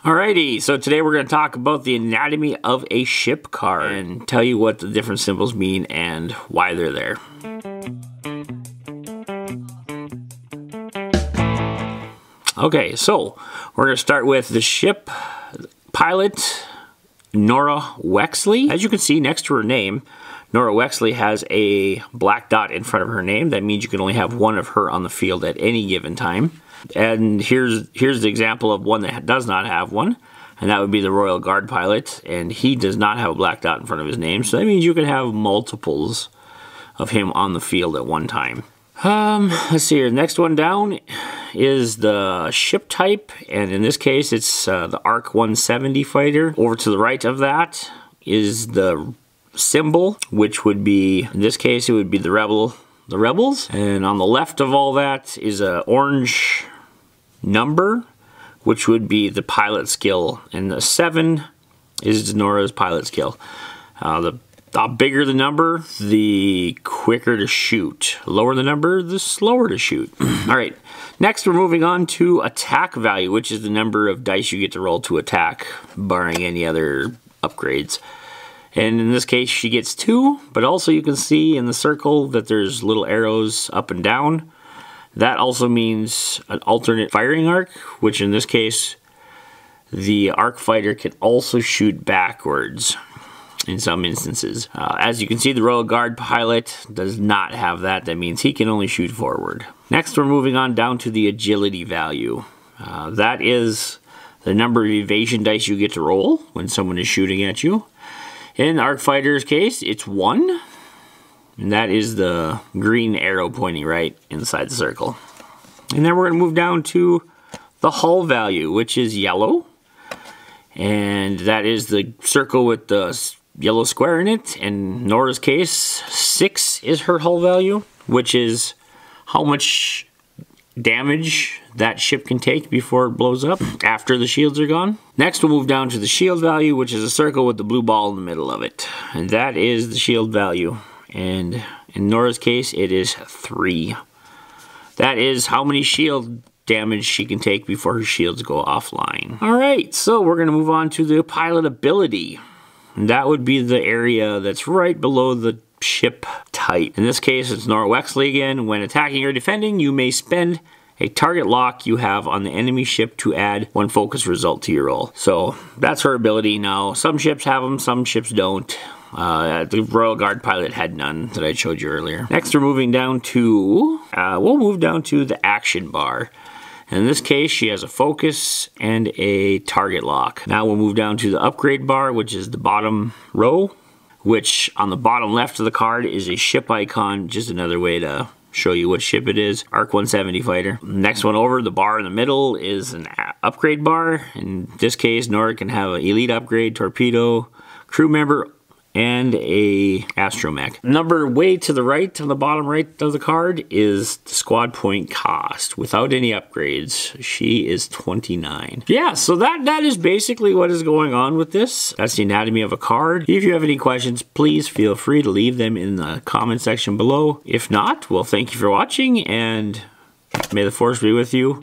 Alrighty, so today we're going to talk about the anatomy of a ship card and tell you what the different symbols mean and why they're there. Okay, so we're going to start with the ship pilot, Nora Wexley. As you can see next to her name, Nora Wexley has a black dot in front of her name. That means you can only have one of her on the field at any given time. And here's the example of one that does not have one, and that would be the Royal Guard pilot, and he does not have a black dot in front of his name, so that means you can have multiples of him on the field at one time. Let's see here. The next one down is the ship type, and in this case it's the ARC 170 fighter. Over to the right of that is the symbol, which would be, in this case, it would be the Rebels. And on the left of all that is an orange number, which would be the pilot skill, and the 7 is Nora's pilot skill. The bigger the number, the quicker to shoot. Lower the number, the slower to shoot. Alright, next we're moving on to attack value, which is the number of dice you get to roll to attack, barring any other upgrades. And in this case she gets 2, but also you can see in the circle that there's little arrows up and down. That also means an alternate firing arc, which in this case the arc fighter can also shoot backwards in some instances. As you can see, the Royal Guard pilot does not have that. That means he can only shoot forward. Next we're moving on down to the agility value. That is the number of evasion dice you get to roll when someone is shooting at you. In the arc fighter's case, it's 1. And that is the green arrow pointing right inside the circle. And then we're going to move down to the hull value, which is yellow. And that is the circle with the yellow square in it. In Nora's case, 6 is her hull value, which is how much damage that ship can take before it blows up after the shields are gone. Next we'll move down to the shield value, which is a circle with the blue ball in the middle of it. And that is the shield value. And in Nora's case, it is 3. That is how many shield damage she can take before her shields go offline. Alright, so we're going to move on to the pilot ability. And that would be the area that's right below the ship type. In this case, it's Nora Wexley again. When attacking or defending, you may spend a target lock you have on the enemy ship to add 1 focus result to your roll. So that's her ability. Now, some ships have them, some ships don't. The Royal Guard pilot had none that I showed you earlier. Next we're moving down to, we'll move down to the action bar. In this case, she has a focus and a target lock. Now we'll move down to the upgrade bar, which is the bottom row, which on the bottom left of the card is a ship icon, just another way to show you what ship it is. ARC 170 fighter. Next one over, the bar in the middle is an upgrade bar. In this case, Nora can have an elite upgrade, torpedo, crew member, and a astromech. Number way to the right, on the bottom right of the card, is the squad point cost. Without any upgrades, she is 29. Yeah, so that is basically what is going on with this. That's the anatomy of a card. If you have any questions, please feel free to leave them in the comment section below. If not, well, thank you for watching, and may the force be with you.